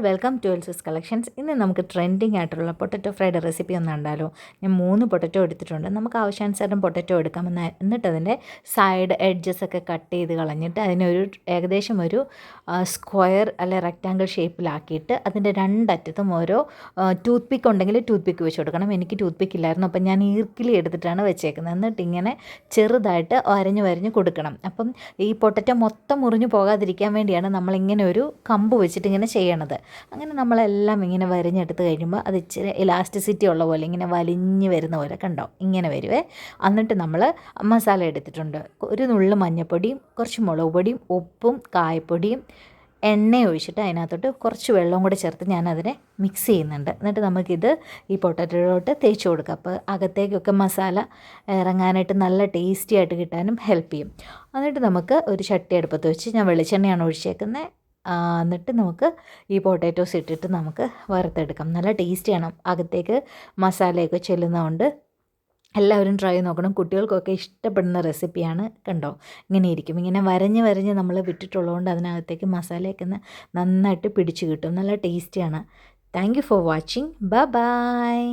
Welcome to else's collections. ഇന്ന് നമുക്ക് trending ആയിട്ടുള്ള പൊട്ടറ്റോ ഫ്രൈഡ് റെസിപ്പി ഒന്ന് കണ്ടാലോ. ഞാൻ 3 പൊട്ടറ്റോ എടുത്തിട്ടുണ്ട്. നമുക്ക് ആവശ്യാനുസരണം പൊട്ടറ്റോ എടുക്കാം. എന്നിട്ട് അതിൻ്റെ സൈഡ് എഡ്ജസ് ഒക്കെ കട്ട് ചെയ്ത് കളഞ്ഞിട്ട് അതിനൊരു ഏകദേശം ഒരു സ്ക്വയർ അല്ലെ റെക്റ്റാങ്കിൾ ഷേപ്പിലാക്കിയിട്ട് അതിൻ്റെ രണ്ടറ്റത്തും ഓരോ ടൂത്ത് പിക്ക് ഉണ്ടെങ്കിൽ ടൂത്ത് പിക്ക് വെച്ച് കൊടുക്കണം. എനിക്ക് ടൂത്ത് പിക്ക് ഇല്ലായിരുന്നു, അപ്പം ഞാൻ ഈർക്കിലി എടുത്തിട്ടാണ് വെച്ചേക്കുന്നത്. എന്നിട്ട് ഇങ്ങനെ ചെറുതായിട്ട് വരഞ്ഞ് കൊടുക്കണം. അപ്പം ഈ പൊട്ടറ്റോ മൊത്തം മുറിഞ്ഞു പോകാതിരിക്കാൻ വേണ്ടിയാണ് നമ്മളിങ്ങനെ ഒരു കമ്പ് വെച്ചിട്ട് ഇങ്ങനെ ചെയ്യണത്. അങ്ങനെ നമ്മളെല്ലാം ഇങ്ങനെ വരിഞ്ഞെടുത്ത് കഴിയുമ്പോൾ അത് ഇച്ചിരി ഇലാസ്റ്റിസിറ്റി ഉള്ള പോലെ ഇങ്ങനെ വലിഞ്ഞ് വരുന്ന പോലെ കണ്ടോ, ഇങ്ങനെ വരുവേ. എന്നിട്ട് നമ്മൾ മസാല എടുത്തിട്ടുണ്ട്. ഒരു നുള്ളു മഞ്ഞൾപ്പൊടിയും കുറച്ച് മുളക് പൊടിയും ഉപ്പും കായപ്പൊടിയും എണ്ണ ഒഴിച്ചിട്ട് അതിനകത്തോട്ട് കുറച്ച് വെള്ളവും കൂടെ ചേർത്ത് ഞാനതിനെ മിക്സ് ചെയ്യുന്നുണ്ട്. എന്നിട്ട് നമുക്കിത് ഈ പൊട്ടറ്റോയിലോട്ട് തേച്ച് കൊടുക്കാം. അപ്പോൾ അകത്തേക്കൊക്കെ മസാല ഇറങ്ങാനായിട്ട് നല്ല ടേസ്റ്റി ആയിട്ട് കിട്ടാനും ഹെൽപ്പ് ചെയ്യും. എന്നിട്ട് നമുക്ക് ഒരു ചട്ടി അടുപ്പത്ത് വെച്ച് ഞാൻ വെളിച്ചെണ്ണയാണ് ഒഴിച്ചേക്കുന്നത്. എന്നിട്ട് നമുക്ക് ഈ പൊട്ടാറ്റോസ് ഇട്ടിട്ട് നമുക്ക് വറുത്തെടുക്കാം. നല്ല ടേസ്റ്റിയാണ്, അകത്തേക്ക് മസാലയൊക്കെ ചെല്ലുന്നതുകൊണ്ട് എല്ലാവരും ട്രൈ നോക്കണം. കുട്ടികൾക്കൊക്കെ ഇഷ്ടപ്പെടുന്ന റെസിപ്പിയാണ്. കണ്ടോ, ഇങ്ങനെ ഇരിക്കും. ഇങ്ങനെ വരഞ്ഞ് നമ്മൾ വിട്ടിട്ടുള്ളതുകൊണ്ട് അതിനകത്തേക്ക് മസാലയൊക്കെ നന്നായിട്ട് പിടിച്ച് കിട്ടും. നല്ല ടേസ്റ്റിയാണ്. Thank you for watching. By.